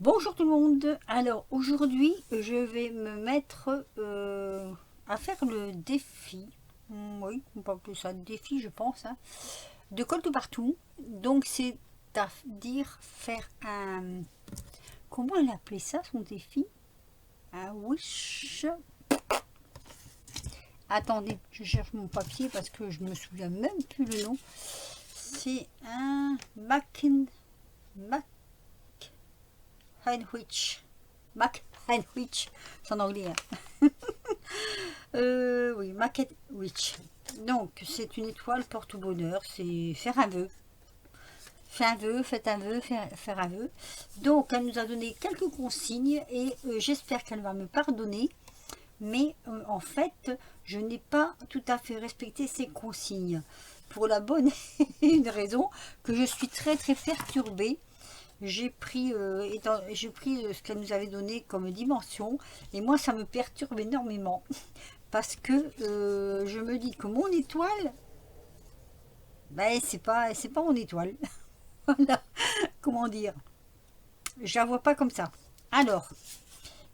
Bonjour tout le monde. Alors aujourd'hui je vais me mettre à faire le défi. Oui, on peut appeler ça défi je pense, hein, de colle tout partout. Donc c'est à dire faire un... Comment elle appelait ça son défi? Un wish. Attendez, je cherche mon papier parce que je me souviens même plus le nom. C'est un Mac Heinrich. Mac Heinrich, c'est en anglais. Hein. Oui, Mac Heinrich. Donc, c'est une étoile porte-bonheur. C'est faire un vœu. Faire un vœu, faites un vœu, faire un vœu. Donc, elle nous a donné quelques consignes et j'espère qu'elle va me pardonner. Mais en fait, je n'ai pas tout à fait respecté ces consignes. Pour la bonne et une raison que je suis très perturbée. J'ai pris ce qu'elle nous avait donné comme dimension et moi ça me perturbe énormément parce que je me dis que mon étoile, ben c'est pas mon étoile. Voilà, comment dire, je la vois pas comme ça. Alors,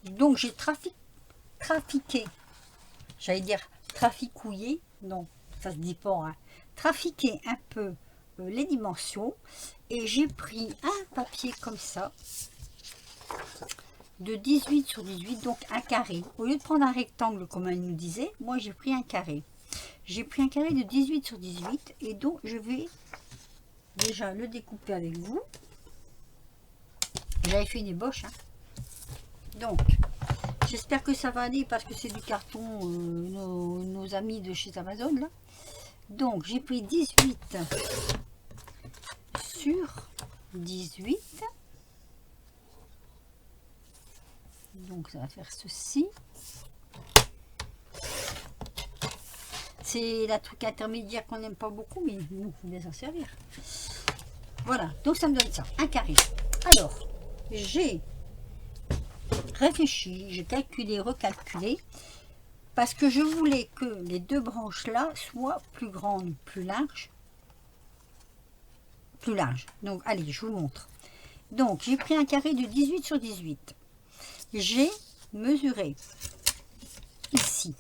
donc j'ai trafiqué, j'allais dire traficouillé, non, ça se dit pas, hein. Trafiqué un peu les dimensions et j'ai pris un papier comme ça de 18 sur 18, donc un carré. Au lieu de prendre un rectangle comme elle nous disait, moi j'ai pris un carré. J'ai pris un carré de 18 sur 18 et donc je vais déjà le découper avec vous. J'avais fait une ébauche. Hein. Donc, j'espère que ça va aller parce que c'est du carton, nos amis de chez Amazon. Là. Donc, j'ai pris 18 sur 18. Donc, ça va faire ceci. C'est la truc intermédiaire qu'on n'aime pas beaucoup, mais nous, il faut bien s'en servir. Voilà, donc ça me donne ça, un carré. Alors, j'ai réfléchi, j'ai calculé, recalculé, parce que je voulais que les deux branches là soient plus grandes, plus larges. Plus larges. Donc, allez, je vous montre. Donc, j'ai pris un carré de 18 sur 18. J'ai mesuré ici.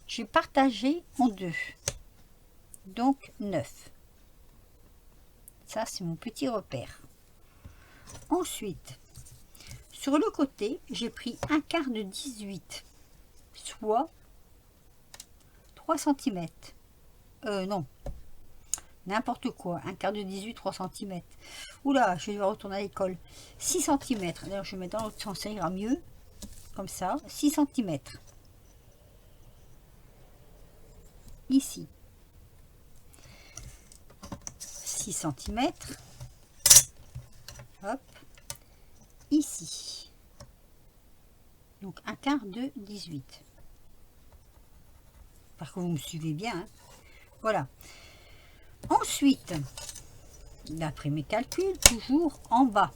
J'ai partagé en deux. Donc, 9. Ça, c'est mon petit repère. Ensuite, sur le côté, j'ai pris un quart de 18, soit 3 cm. Non, n'importe quoi. Un quart de 18, 3 cm. Oula, je vais retourner à l'école. 6 cm. D'ailleurs, je vais mettre dans l'autre sens, ça ira mieux. Comme ça, 6 cm. Ici. 6 cm. Hop. Ici. Donc, un quart de 18. Parce que vous me suivez bien. Hein. Voilà. Ensuite, d'après mes calculs, toujours en bas.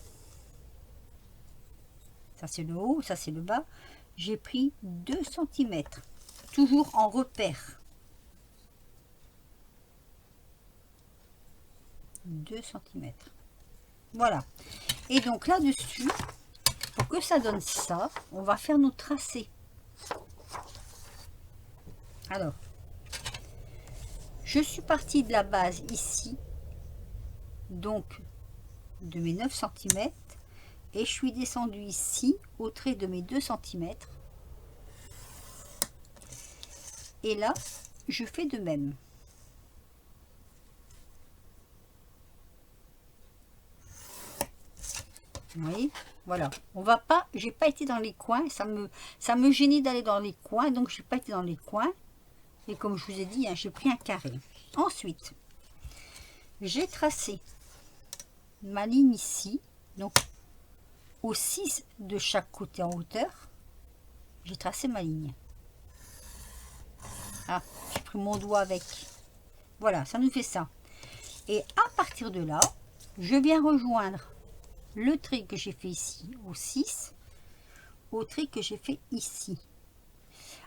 Ça c'est le haut, ça c'est le bas. J'ai pris 2 cm. Toujours en repère. 2 cm. Voilà. Et donc là-dessus, pour que ça donne ça, on va faire nos tracés. Alors, je suis partie de la base ici, donc de mes 9 cm, et je suis descendue ici au trait de mes 2 cm. Et là, je fais de même. Vous voyez, voilà. On va pas, j'ai pas été dans les coins, ça me gênait d'aller dans les coins, donc j'ai pas été dans les coins. Et comme je vous ai dit, hein, j'ai pris un carré. Ensuite, j'ai tracé ma ligne ici, donc au 6 de chaque côté en hauteur, j'ai tracé ma ligne. Ah, j'ai pris mon doigt avec. Voilà, ça nous fait ça. Et à partir de là, je viens rejoindre le trait que j'ai fait ici au 6 au trait que j'ai fait ici.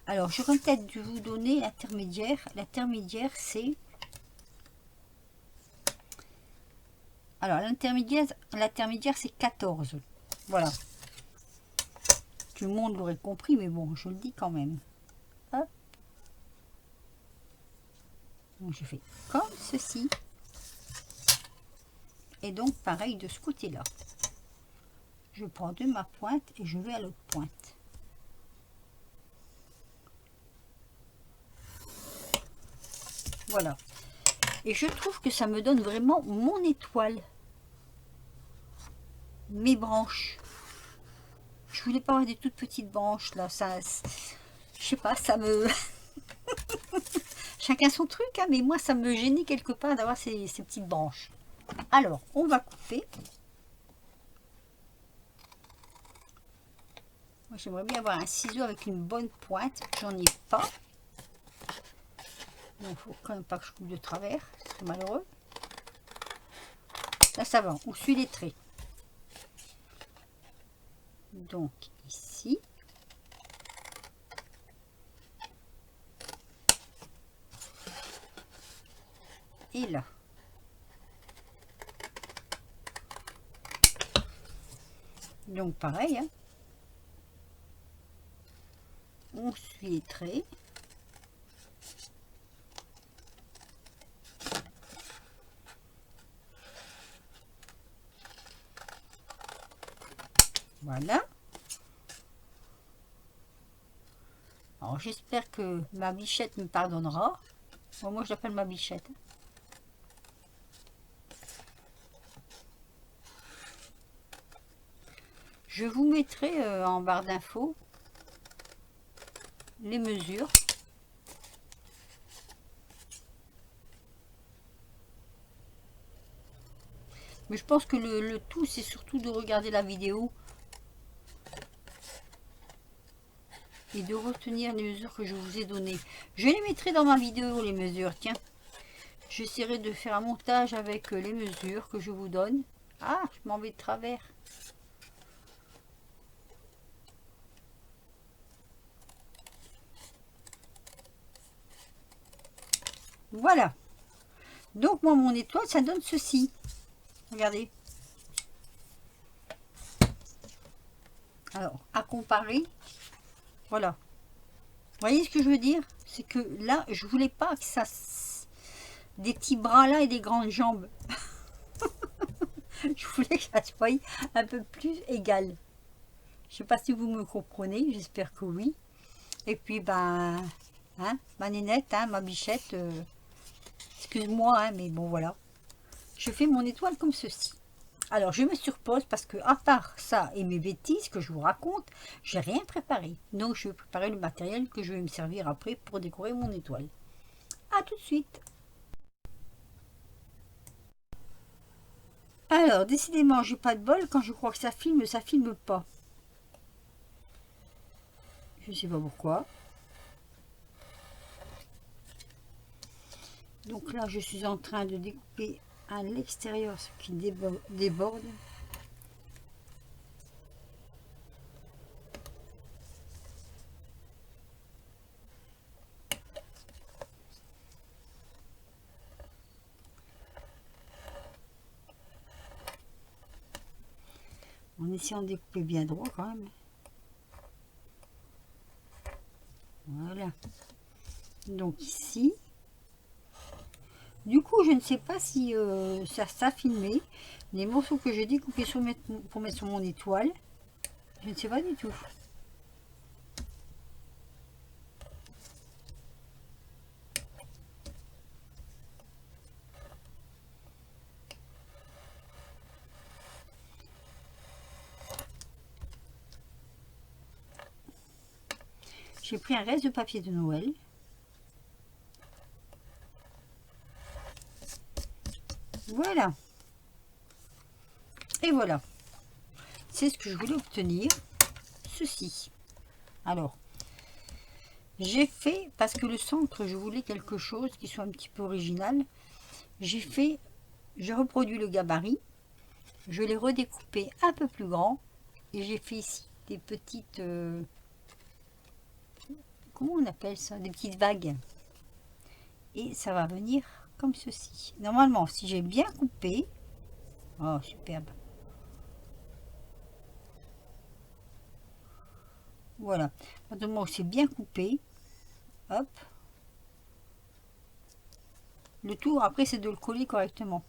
Alors, j'aurais peut-être dû vous donner l'intermédiaire. L'intermédiaire, c'est... Alors, l'intermédiaire, c'est 14. Voilà. Tout le monde l'aurait compris, mais bon, je le dis quand même. Hop. Donc je fais comme ceci. Et donc pareil de ce côté-là. Je prends de ma pointe et je vais à l'autre pointe. Voilà. Et je trouve que ça me donne vraiment mon étoile. Mes branches. Je voulais pas avoir des toutes petites branches là. Ça, je sais pas, ça me... Chacun son truc, hein, mais moi ça me gênait quelque part d'avoir ces petites branches. Alors, on va couper. Moi j'aimerais bien avoir un ciseau avec une bonne pointe. J'en ai pas. Donc il faut quand même pas que je coupe de travers. C'est malheureux. Là ça va, on suit les traits. Donc ici. Et là. Donc pareil, hein. On suit les traits. Voilà. Alors j'espère que ma bichette me pardonnera. Bon, moi je l'appelle ma bichette. Je vous mettrai en barre d'infos les mesures. Mais je pense que le tout, c'est surtout de regarder la vidéo et de retenir les mesures que je vous ai données. Je les mettrai dans ma vidéo, les mesures. Tiens, j'essaierai de faire un montage avec les mesures que je vous donne. Ah, je m'en vais de travers. Voilà. Donc moi, mon étoile, ça donne ceci. Regardez. Alors, à comparer, voilà. Vous voyez ce que je veux dire? C'est que là, je voulais pas que ça... Des petits bras là et des grandes jambes. Je voulais que ça soit un peu plus égal. Je sais pas si vous me comprenez, j'espère que oui. Et puis, ben, hein, ma nénette, hein, ma bichette, excuse-moi, hein, mais bon, voilà. Je fais mon étoile comme ceci. Alors, je me surpose parce que, à part ça et mes bêtises que je vous raconte, j'ai rien préparé. Donc, je vais préparer le matériel que je vais me servir après pour décorer mon étoile. À tout de suite. Alors, décidément, j'ai pas de bol. Quand je crois que ça filme pas. Je sais pas pourquoi. Donc là, je suis en train de découper à l'extérieur ce qui déborde. En essayant de découper bien droit quand même. Voilà. Donc ici. Du coup, je ne sais pas si ça a filmé. Les morceaux que j'ai découpés pour mettre sur mon étoile. Je ne sais pas du tout. J'ai pris un reste de papier de Noël. Voilà. Et voilà. C'est ce que je voulais obtenir. Ceci. Alors, j'ai fait, parce que le centre, je voulais quelque chose qui soit un petit peu original. J'ai reproduit le gabarit. Je l'ai redécoupé un peu plus grand. Et j'ai fait ici des petites... comment on appelle ça? Des petites vagues. Et ça va venir comme ceci. Normalement, si j'ai bien coupé... Oh, superbe. Voilà. Maintenant, c'est bien coupé. Hop. Le tout, après, c'est de le coller correctement.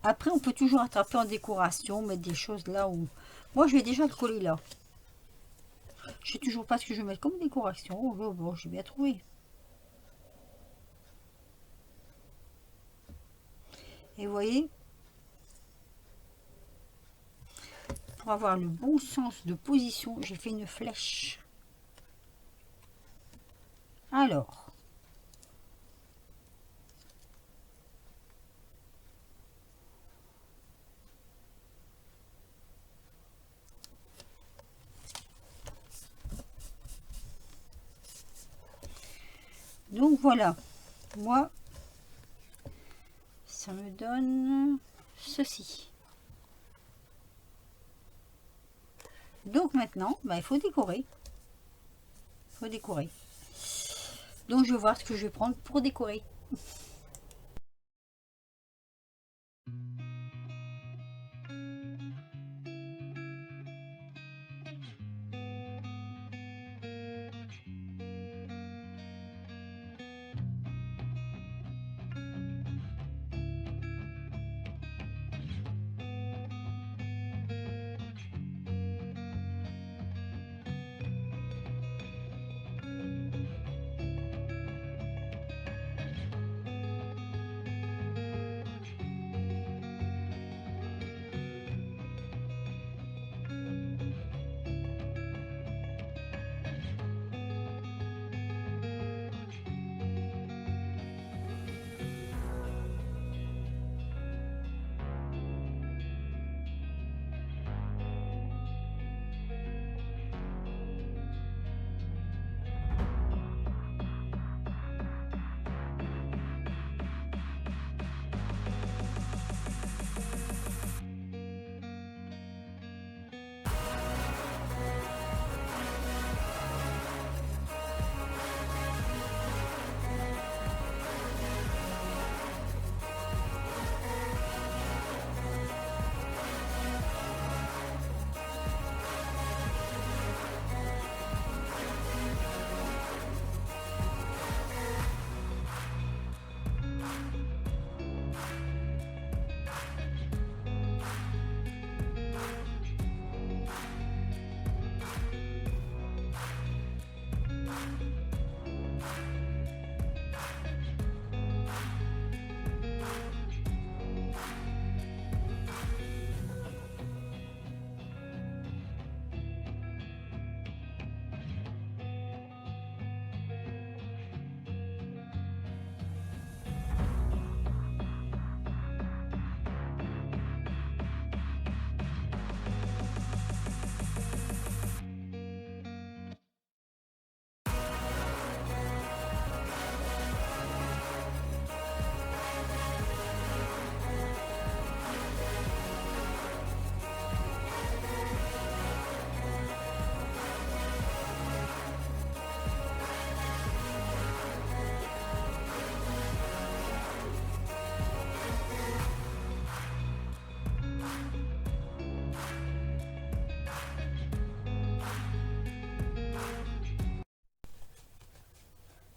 Après, on peut toujours attraper en décoration, mettre des choses là où... Moi, je vais déjà le coller là. Je sais toujours pas ce que je vais mettre comme décoration. Oh, bon, j'ai bien trouvé. Et vous voyez, pour avoir le bon sens de position, j'ai fait une flèche. Alors, donc voilà, moi, ça me donne ceci. Donc maintenant, bah, il faut décorer. Il faut décorer. Donc je vais voir ce que je vais prendre pour décorer.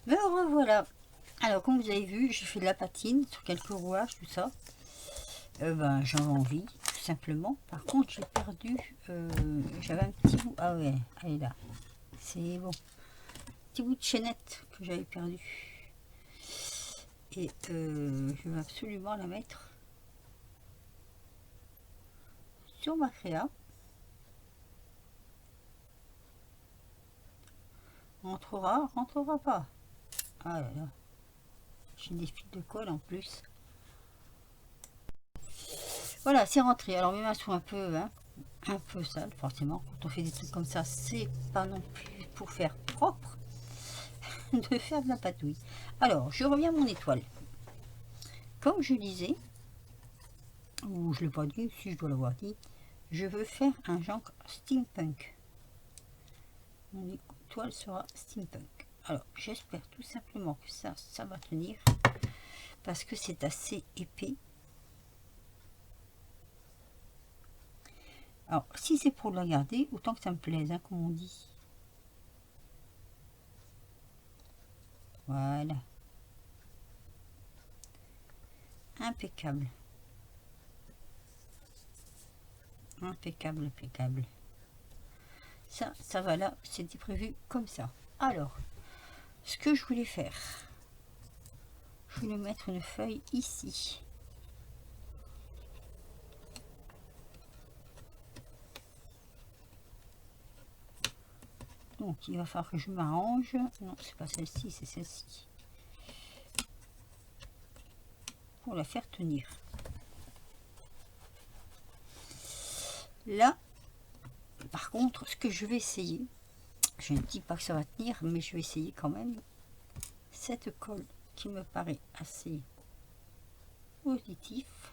Me revoilà. Alors, comme vous avez vu, j'ai fait de la patine sur quelques rouages, tout ça. Ben, j'avais envie, tout simplement. Par contre, j'ai perdu. J'avais un petit bout. Ah ouais, elle est là. C'est bon. Petit bout de chaînette que j'avais perdu. Et je vais absolument la mettre sur ma créa. Rentrera, rentrera pas. Ah là là. J'ai des fils de colle en plus. Voilà, c'est rentré. Alors mes mains sont hein, un peu sales, forcément. Quand on fait des trucs comme ça, c'est pas non plus pour faire propre de faire de la patouille. Alors, je reviens à mon étoile. Comme je disais, ou je ne l'ai pas dit, si je dois l'avoir dit, je veux faire un genre steampunk. Mon étoile sera steampunk. Alors, j'espère tout simplement que ça va tenir, parce que c'est assez épais. Alors, si c'est pour la garder, autant que ça me plaise, hein, comme on dit. Voilà. Impeccable. Impeccable, impeccable. Ça va là, c'était prévu comme ça. Alors, ce que je voulais faire, je voulais mettre une feuille ici. Donc, il va falloir que je m'arrange. Non, c'est pas celle-ci, c'est celle-ci. Pour la faire tenir. Là, par contre, ce que je vais essayer, je ne dis pas que ça va tenir, mais je vais essayer quand même. Cette colle qui me paraît assez positif.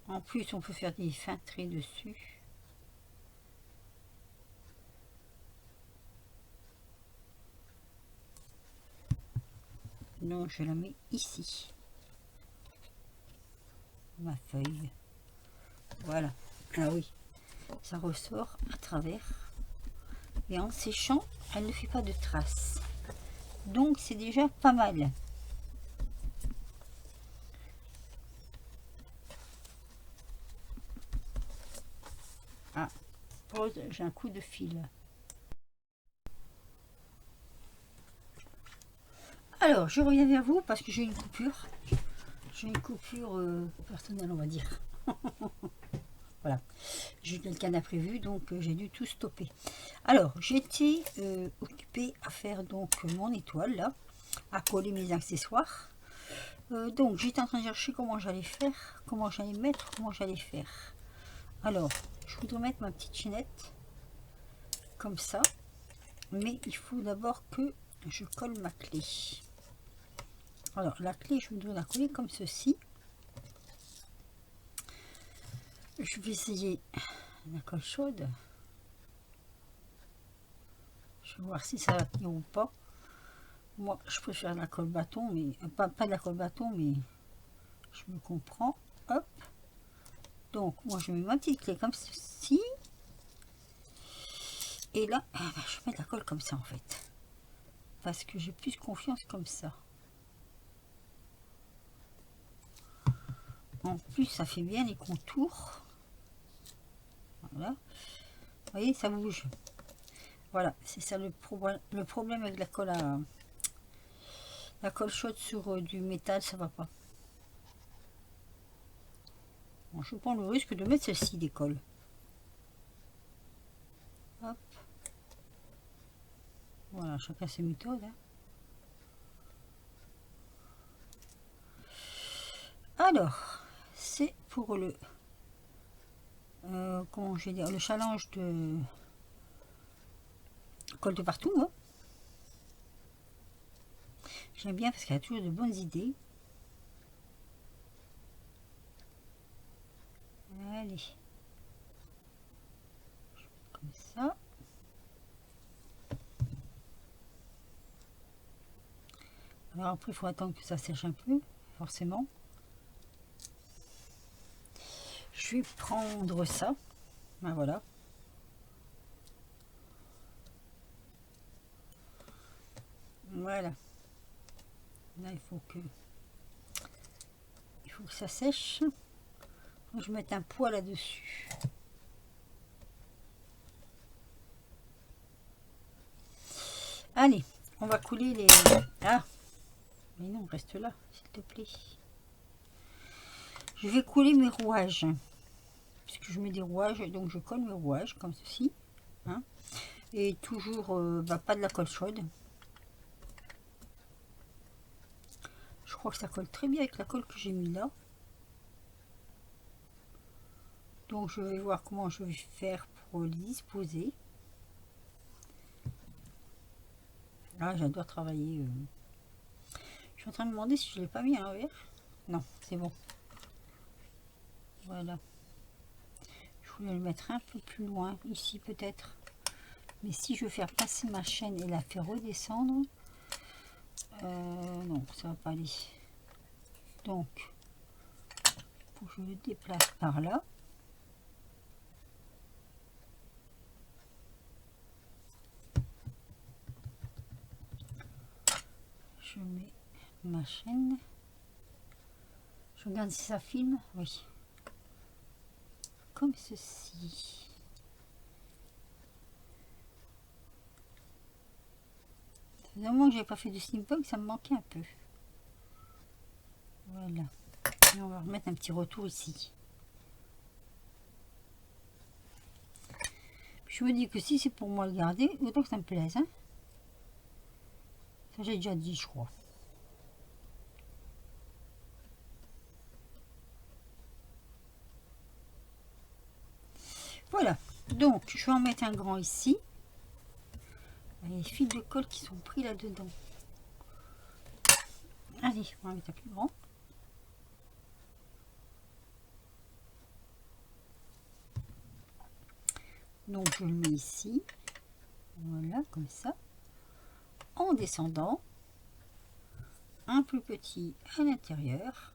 En plus, on peut faire des fins traits dessus. Donc, je la mets ici. Ma feuille. Voilà. Ah oui, ça ressort à travers. Et en séchant, elle ne fait pas de traces. Donc, c'est déjà pas mal. Ah, pause, j'ai un coup de fil. Alors, je reviens vers vous parce que j'ai une coupure. J'ai une coupure personnelle, on va dire. Voilà. J'ai quelqu'un d'imprévu, donc j'ai dû tout stopper. Alors, j'étais occupée à faire donc mon étoile, là, à coller mes accessoires. Donc, j'étais en train de chercher comment j'allais faire, comment j'allais mettre, comment j'allais faire. Alors, je voudrais mettre ma petite chaînette comme ça. Mais il faut d'abord que je colle ma clé. Alors, la clé, je voudrais la coller comme ceci. Je vais essayer la colle chaude. Je vais voir si ça va tenir ou pas. Moi, je préfère la colle bâton, mais pas de la colle bâton, mais je me comprends. Hop. Donc, moi, je mets ma petite clé comme ceci. Et là, je vais mettre la colle comme ça, en fait. Parce que j'ai plus confiance comme ça. En plus, ça fait bien les contours. Voilà. Vous voyez, ça bouge. Voilà, c'est ça le problème avec la colle chaude sur du métal, ça va pas. Bon, je prends le risque de mettre celle-ci des colles. Hop. Voilà, chacun ses méthodes. Hein. Alors, c'est pour le comment je vais dire, le challenge de colle de partout. Hein. J'aime bien parce qu'elle a toujours de bonnes idées. Allez. Comme ça. Alors après, il faut attendre que ça sèche un peu, forcément. Je vais prendre ça. Ben voilà. Voilà. Là, il faut que ça sèche. Faut que je mette un poids là-dessus. Allez, on va couler les... Ah, mais non, reste là, s'il te plaît. Je vais couler mes rouages. Puisque je mets des rouages, donc je colle mes rouages comme ceci. Hein. Et toujours, pas de la colle chaude. Je crois que ça colle très bien avec la colle que j'ai mis là. Donc je vais voir comment je vais faire pour les disposer. Ah, j'adore travailler. Je suis en train de me demander si je ne l'ai pas mis à l'envers. Non, c'est bon. Voilà. Je voulais le mettre un peu plus loin, ici peut-être. Mais si je veux faire passer ma chaîne et la faire redescendre, non, ça va pas aller. Donc, faut que je le déplace par là. Je mets ma chaîne. Je regarde si ça filme. Oui. Comme ceci. Ça faisait un moment que j'ai pas fait du steampunk, ça me manquait un peu. Voilà. Et on va remettre un petit retour ici. Je me dis que si c'est pour moi le garder, autant que ça me plaise. Hein. Ça j'ai déjà dit, je crois. Voilà. Donc, je vais en mettre un grand ici. Les fils de colle qui sont pris là-dedans. Allez, on va mettre un plus grand. Donc, je le mets ici. Voilà, comme ça. En descendant. Un plus petit à l'intérieur.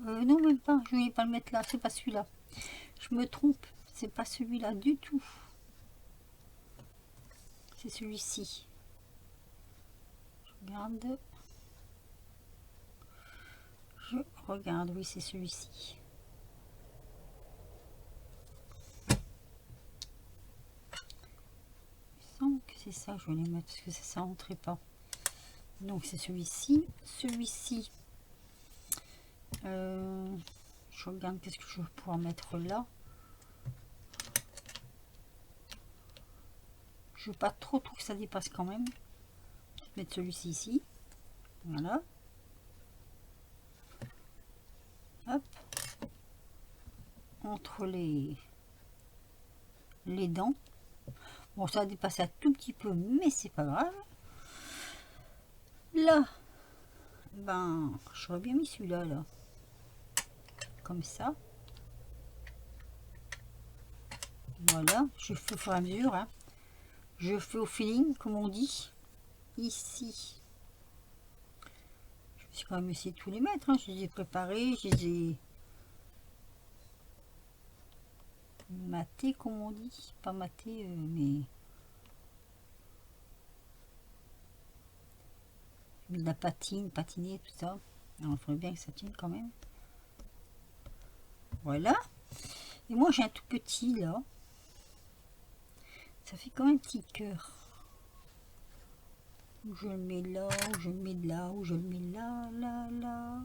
Non, même pas. Je ne voulais pas le mettre là. C'est pas celui-là. Je me trompe. C'est pas celui-là du tout. C'est celui-ci. Je regarde. Je regarde. Oui, c'est celui-ci. Il semble que c'est ça que je vais les mettre parce que ça rentrait pas. Donc c'est celui-ci. Celui-ci. Je regarde qu'est-ce que je vais pouvoir mettre là. Je veux pas trop que ça dépasse quand même. Je vais mettre celui-ci ici. Voilà. Hop. Entre les dents. Bon, ça a dépassé un tout petit peu, mais c'est pas grave. Là, ben, j'aurais bien mis celui-là, là. Comme ça. Voilà, je fais au fur et à mesure. Hein. Je fais au feeling, comme on dit. Ici. Je vais quand même essayer de tous les mettre. Hein. Je les ai préparés, je les ai matés, comme on dit. Pas matés, mais... de la patiner, tout ça. Alors, il faudrait bien que ça tienne quand même. Voilà. Et moi, j'ai un tout petit, là. Ça fait comme un petit cœur. Où je le mets là, où je le mets là, où je le mets là, là, là.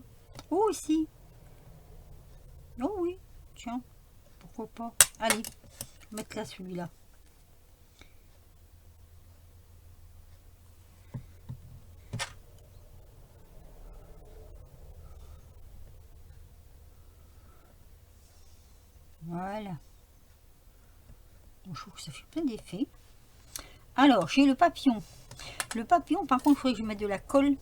Oh, ici. Oh oui, tiens. Pourquoi pas. Allez, mettre là celui-là. Voilà. Bon, je trouve que ça fait plein d'effets. Alors, j'ai le papillon. Le papillon, par contre, il faudrait que je mette de la colle.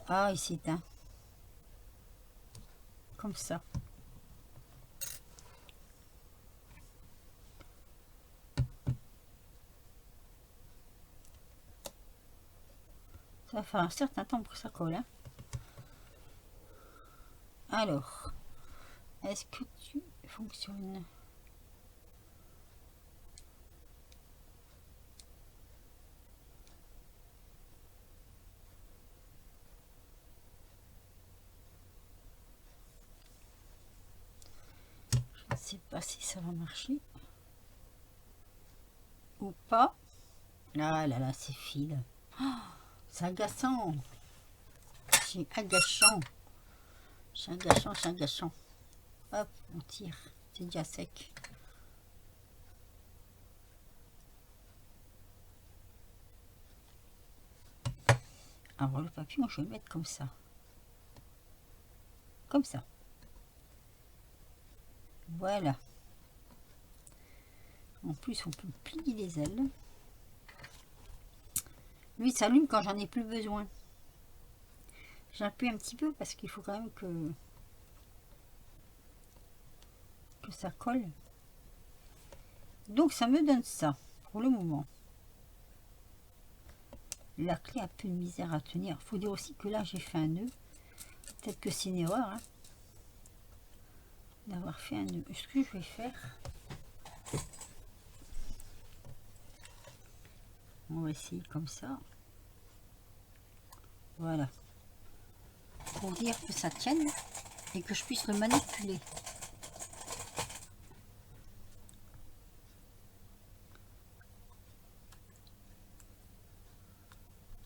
Ah, il s'éteint. Comme ça. Ça va faire un certain temps pour que ça colle. Hein. Alors, est-ce que tu fonctionnes? Je ne sais pas si ça va marcher ou pas. Là, là, là, c'est fil. Oh, c'est agaçant. C'est agaçant. C'est agaçant, c'est agaçant. Hop, on tire. C'est déjà sec. Alors le papillon, je vais le mettre comme ça. Comme ça. Voilà. En plus, on peut plier les ailes. Lui, il s'allume quand j'en ai plus besoin. J'appuie un petit peu parce qu'il faut quand même que ça colle. Donc, ça me donne ça pour le moment. La clé a un peu de misère à tenir. Il faut dire aussi que là, j'ai fait un nœud. Peut-être que c'est une erreur, hein, d'avoir fait un nœud. Ce que je vais faire, on va essayer comme ça. Voilà. Pour dire que ça tienne et que je puisse le manipuler.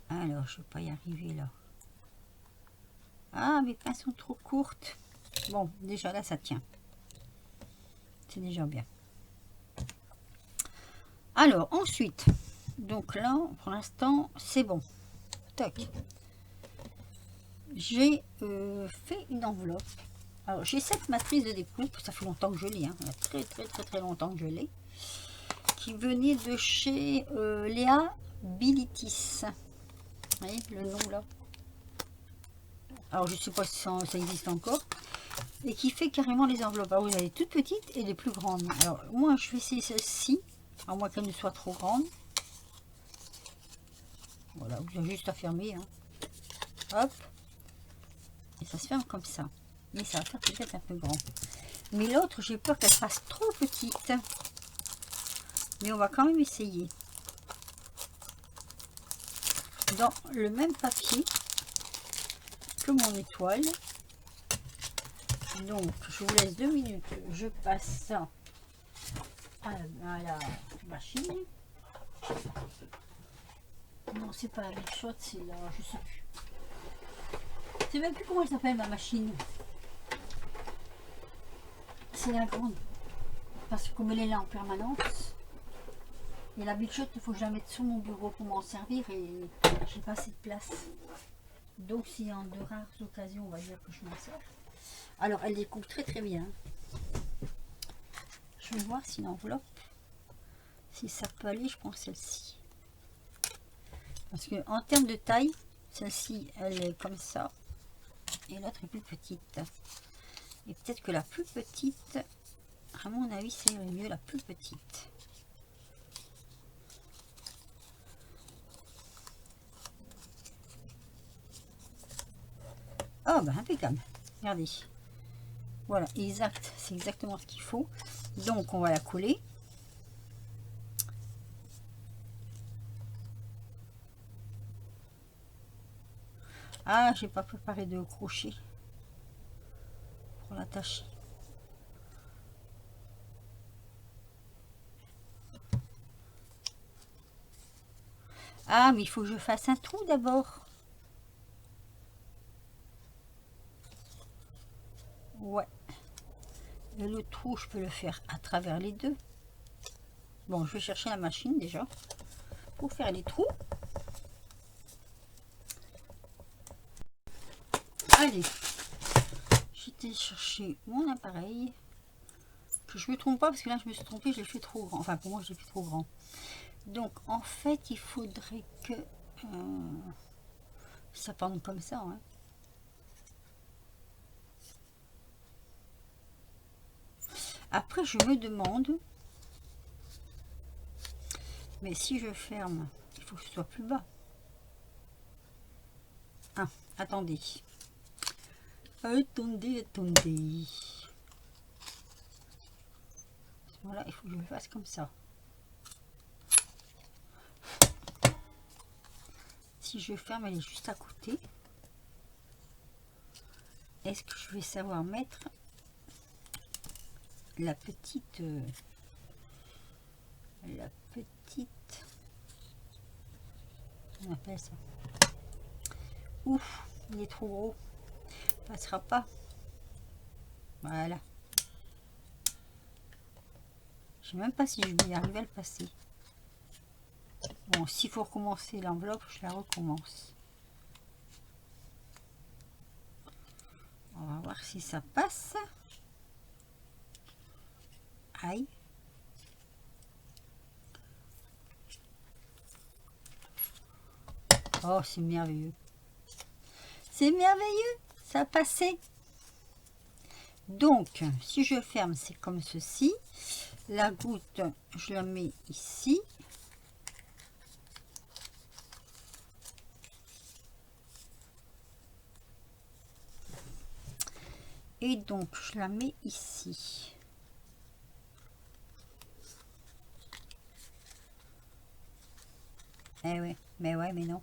Alors, je ne vais pas y arriver là. Ah, mes pinces sont trop courtes. Bon, déjà là, ça tient. C'est déjà bien. Alors, ensuite, donc là, pour l'instant, c'est bon. Tac. J'ai fait une enveloppe. Alors, j'ai cette matrice de découpe. Ça fait longtemps que je l'ai. Hein. Très longtemps que je l'ai. Qui venait de chez Léa Bilitis. Vous voyez le nom là. Alors, je ne sais pas si ça existe encore. Et qui fait carrément les enveloppes. Alors, vous avez les toutes petites et les plus grandes. Alors, moi, je vais essayer celle-ci. À moins qu'elle ne soit trop grande. Voilà, vous avez juste à fermer. Hein. Hop. Et ça se ferme comme ça. Mais ça va faire peut-être un peu grand. Mais l'autre, j'ai peur qu'elle fasse trop petite. Mais on va quand même essayer. Dans le même papier que mon étoile. Donc, je vous laisse 2 minutes. Je passe ça à la machine. Non, c'est pas la Big Shot, c'est la... je sais plus. Je sais même plus comment elle s'appelle ma machine. C'est la grande. Parce que comme elle est là en permanence. Et la Big Shot, il faut que je la mette sur mon bureau pour m'en servir et j'ai pas assez de place. Donc si en de rares occasions, on va dire que je m'en sers. Alors elle découpe très bien. Je vais voir si l'enveloppe, si ça peut aller, je prends celle-ci. Parce que en termes de taille, celle-ci elle est comme ça. Et l'autre est plus petite. Et peut-être que la plus petite, à mon avis, c'est mieux la plus petite. Oh, bah impeccable. Regardez. Voilà, exact. C'est exactement ce qu'il faut. Donc, on va la coller. Ah, j'ai pas préparé de crochet pour l'attacher. Ah, mais il faut que je fasse un trou d'abord. Ouais. Et le trou, je peux le faire à travers les deux. Bon, je vais chercher la machine déjà pour faire les trous. Allez, j'ai été chercher mon appareil. Que je me trompe pas parce que là je me suis trompée, je l'ai fait trop grand. Enfin, pour moi, je l'ai fait trop grand. Donc, en fait, il faudrait que ça pende comme ça. Hein. Après, je me demande, mais si je ferme, il faut que ce soit plus bas. Ah, attendez. Attendez. Voilà, il faut que je le fasse comme ça. Si je ferme, elle est juste à côté. Est-ce que je vais savoir mettre la petite... on appelle ça. Ouf, il est trop gros. Il passera pas. Voilà. Je sais même pas si je vais y arriver à le passer. Bon, s'il faut recommencer l'enveloppe, je la recommence. On va voir si ça passe. Aïe. Oh, c'est merveilleux. C'est merveilleux, ça a passé. Donc, si je ferme, c'est comme ceci. La goutte, je la mets ici. Et donc, je la mets ici. Eh ouais, mais ouais, mais non.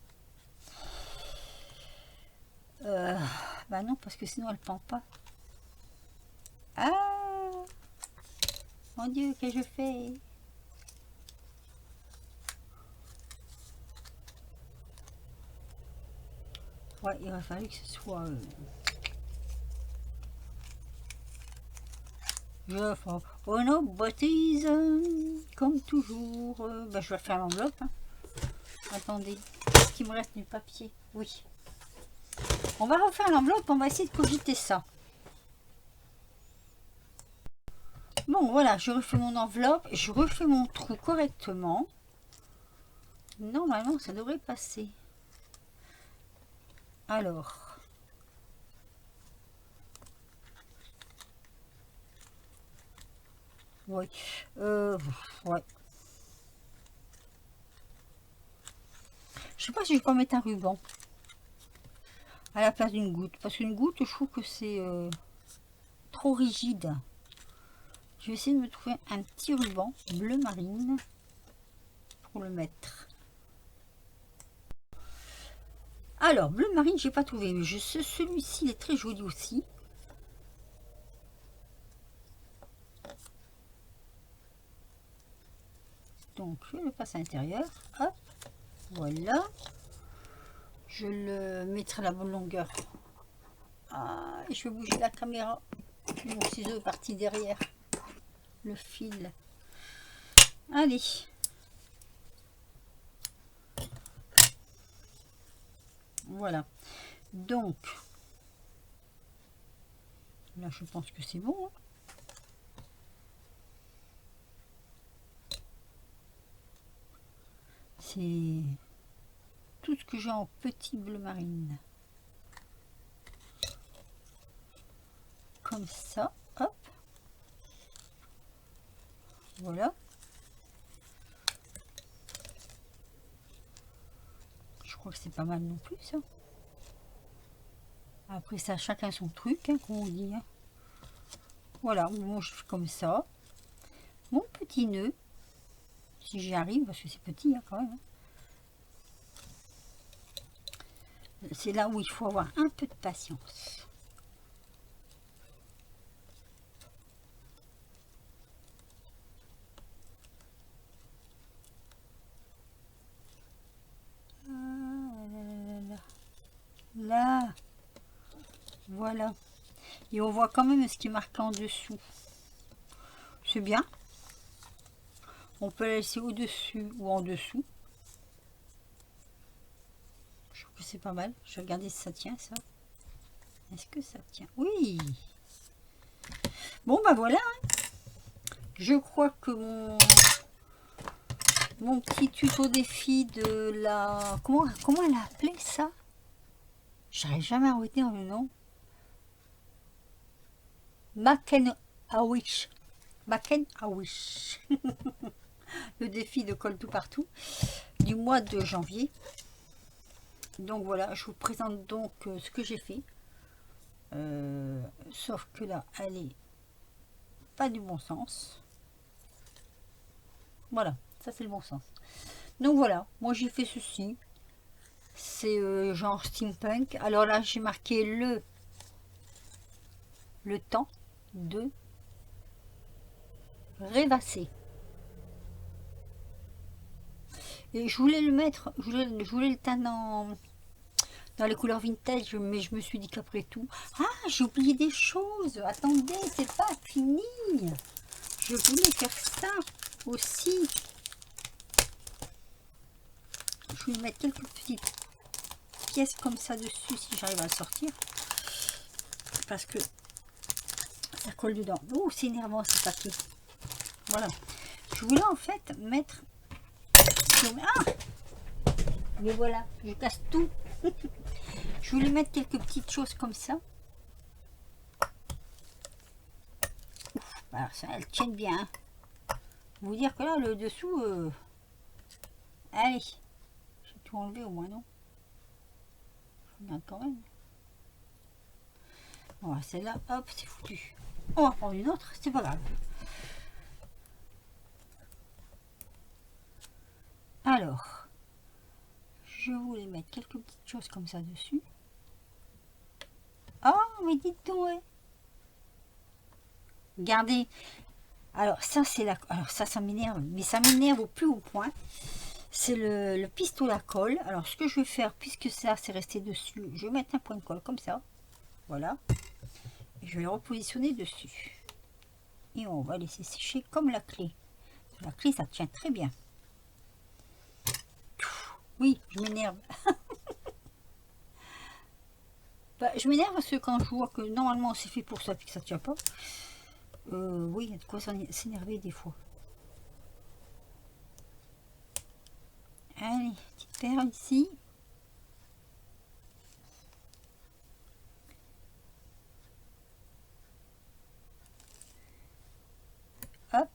Bah non, parce que sinon elle pend pas. Ah, mon Dieu, que je fais? Ouais, il va falloir que ce soit... je fais une bêtise, comme toujours. Bah, je vais faire l'enveloppe. Hein. Attendez, est-ce qu'il me reste du papier? Oui. On va refaire l'enveloppe, on va essayer de cogiter ça. Bon, voilà, je refais mon enveloppe, je refais mon trou correctement. Normalement, ça devrait passer. Alors... oui. Ouais. Je sais pas si je peux mettre un ruban à la place d'une goutte. Parce qu'une goutte, je trouve que c'est trop rigide. Je vais essayer de me trouver un petit ruban bleu marine pour le mettre. Alors, bleu marine, j'ai pas trouvé. Mais celui-ci, il est très joli aussi. Donc, je le passe à l'intérieur. Hop, voilà. Je le mettrai à la bonne longueur. Ah, et je vais bouger la caméra. Mon ciseau est parti derrière le fil. Allez. Voilà. Donc, là, je pense que c'est bon. Hein. C'est tout ce que j'ai en petit bleu marine. Comme ça, hop. Voilà. Je crois que c'est pas mal non plus, ça. Après ça, chacun son truc, hein, comme on dit. Hein. Voilà, moi je fais comme ça. Mon petit nœud, si j'y arrive, parce que c'est petit hein, quand même. Hein. C'est là où il faut avoir un peu de patience. Là, voilà. Et on voit quand même ce qui est marqué en dessous. C'est bien. On peut la laisser au-dessus ou en dessous. Je trouve que c'est pas mal. Je vais regarder si ça tient, ça. Est-ce que ça tient? Oui. Bon, bah voilà. Hein. Je crois que mon petit tuto défi de la... Comment elle a appelé ça? J'arrive jamais à retenir le nom. Maken a Wish. Maken a Wish. Le défi de colle tout partout du mois de janvier. Donc voilà, je vous présente donc ce que j'ai fait. Sauf que là, elle est pas du bon sens. Voilà, ça c'est le bon sens. Donc voilà, moi j'ai fait ceci. C'est genre steampunk. Alors là, j'ai marqué le temps de rêvasser. Et je voulais le mettre, je voulais le teindre dans les couleurs vintage, mais je me suis dit qu'après tout... Ah, j'ai oublié des choses. Attendez, c'est pas fini. Je voulais faire ça aussi. Je vais mettre quelques petites pièces comme ça dessus si j'arrive à le sortir. Parce que ça colle dedans. Oh, c'est énervant ce papier. Voilà. Je voulais en fait mettre... Ah! Mais voilà, je casse tout. Je voulais mettre quelques petites choses comme ça. Alors ça, elles tiennent bien. Hein. Vous dire que là, le dessous... Allez. J'ai tout enlevé au moins, non? Je regarde quand même. Voilà, celle-là, hop, c'est foutu. On va prendre une autre, c'est pas grave. Alors, je voulais mettre quelques petites choses comme ça dessus. Oh, mais dites donc, ouais. Regardez. Alors, ça, c'est la... Alors, ça m'énerve. Mais ça m'énerve au plus haut point. C'est le pistolet à colle. Alors, ce que je vais faire, puisque ça, c'est resté dessus, je vais mettre un point de colle comme ça. Voilà. Et je vais le repositionner dessus. Et on va laisser sécher comme la clé. La clé, ça tient très bien. Oui, je m'énerve. Bah, je m'énerve parce que quand je vois que normalement c'est fait pour ça puis que ça tient pas, oui, il y a de quoi s'énerver des fois. Allez, petite perle ici. Hop.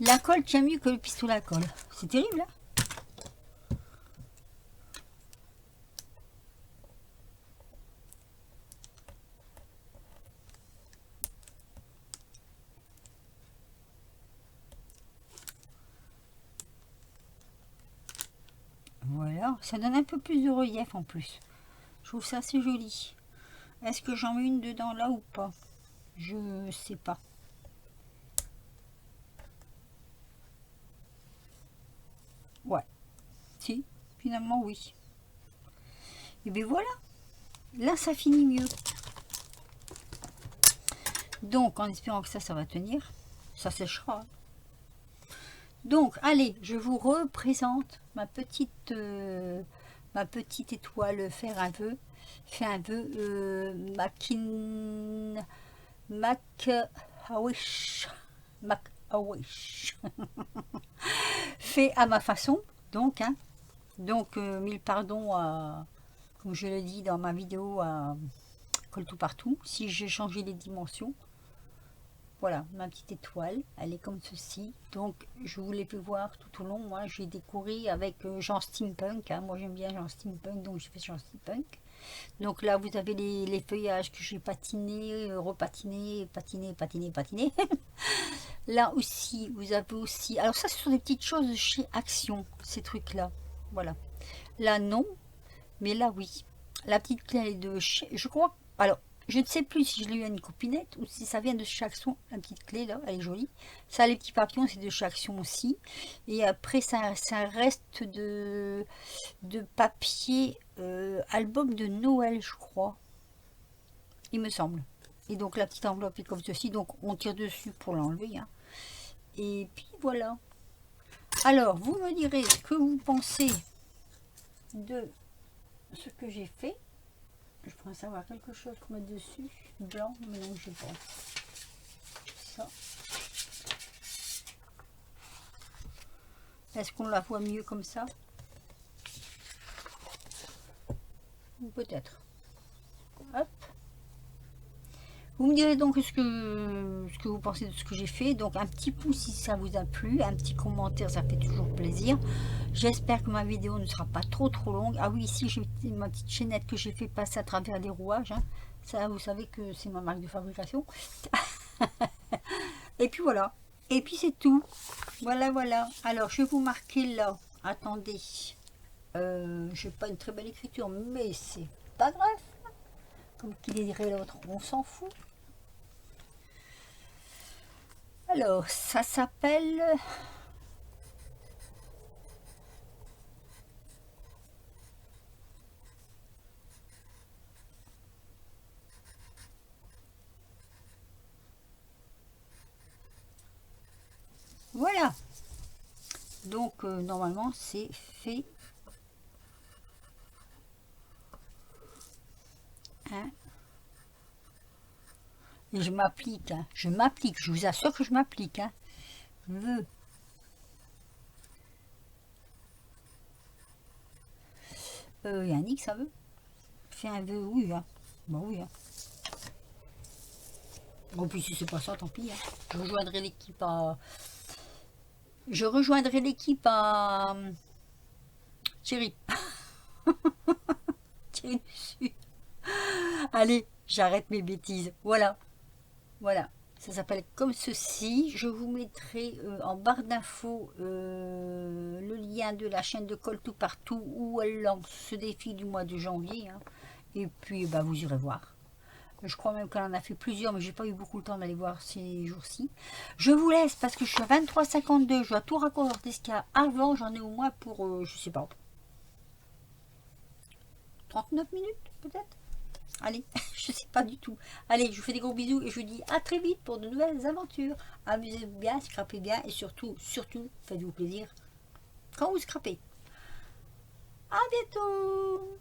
La colle tient mieux que le pistolet à colle. C'est terrible, hein? Voilà, ça donne un peu plus de relief en plus. Je trouve ça assez joli. Est-ce que j'en mets une dedans là ou pas? Je sais pas. Ouais, si, finalement oui. Et bien voilà, là ça finit mieux. Donc en espérant que ça va tenir, ça séchera. Donc allez, je vous représente ma petite étoile faire un vœu. Fait un vœu Make-A-Wish. Make-A-Wish. Fait à ma façon, donc, hein. Donc, mille pardons à, comme je l'ai dit dans ma vidéo, à Colle tout partout, si j'ai changé les dimensions. Voilà, ma petite étoile, elle est comme ceci. Donc, je vous l'ai fait voir tout au long. Moi, j'ai décoré avec Jean Steampunk. Hein. Moi, j'aime bien Jean Steampunk, donc j'ai fait Jean Steampunk. Donc là, vous avez les feuillages que j'ai patinés, repatiné, patiné. Là aussi, vous avez aussi... Alors ça, ce sont des petites choses de chez Action, ces trucs-là. Voilà. Là, non. Mais là, oui. La petite clé, elle est de chez... Je crois... Alors, je ne sais plus si je l'ai eu à une copinette ou si ça vient de chez Action. La petite clé, là, elle est jolie. Ça, les petits papillons, c'est de chez Action aussi. Et après, ça reste de papier album de Noël, je crois. Il me semble. Et donc, la petite enveloppe est comme ceci. Donc, on tire dessus pour l'enlever. Hein. Et puis, voilà. Alors, vous me direz ce que vous pensez de ce que j'ai fait. Je pourrais savoir quelque chose pour mettre dessus. Blanc, mais non, je pas. Ça. Est-ce qu'on la voit mieux comme ça? Peut-être. Hop. Vous me direz donc ce que vous pensez de ce que j'ai fait. Donc un petit pouce si ça vous a plu, un petit commentaire, ça fait toujours plaisir. J'espère que ma vidéo ne sera pas trop longue. Ah oui, ici j'ai ma petite chaînette que j'ai fait passer à travers les rouages. Hein. Ça, vous savez que c'est ma marque de fabrication. Et puis voilà. Et puis c'est tout. Voilà, voilà. Alors je vais vous marquer là. Attendez. Je n'ai pas une très belle écriture, mais c'est pas grave. Comme qui dirait l'autre, on s'en fout. Alors, ça s'appelle... Voilà. Donc, normalement, c'est fait. Hein. Et je m'applique, hein. Je m'applique, je vous assure que je m'applique. Hein. Vœu. Yannick, ça veut? Fais un vœu, oui. Hein. Bon, oui. Hein. Bon, puis si c'est pas ça, tant pis. Hein. Je rejoindrai l'équipe à... Je rejoindrai l'équipe à... Chérie. Tiens dessus. Allez, j'arrête mes bêtises. Voilà, voilà. Ça s'appelle comme ceci. Je vous mettrai en barre d'infos le lien de la chaîne de Colle Tout Partout où elle lance ce défi du mois de janvier, hein. Et puis, bah, vous irez voir. Je crois même qu'elle en a fait plusieurs, mais j'ai pas eu beaucoup le temps d'aller voir ces jours-ci. Je vous laisse parce que je suis à 23,52. Je dois tout raccorder ce qu'il y a avant. J'en ai au moins pour, je sais pas, 39 minutes peut-être. Allez, je sais pas du tout. Allez, je vous fais des gros bisous et je vous dis à très vite pour de nouvelles aventures. Amusez-vous bien, scrapez bien et surtout, faites-vous plaisir quand vous scrapez. À bientôt!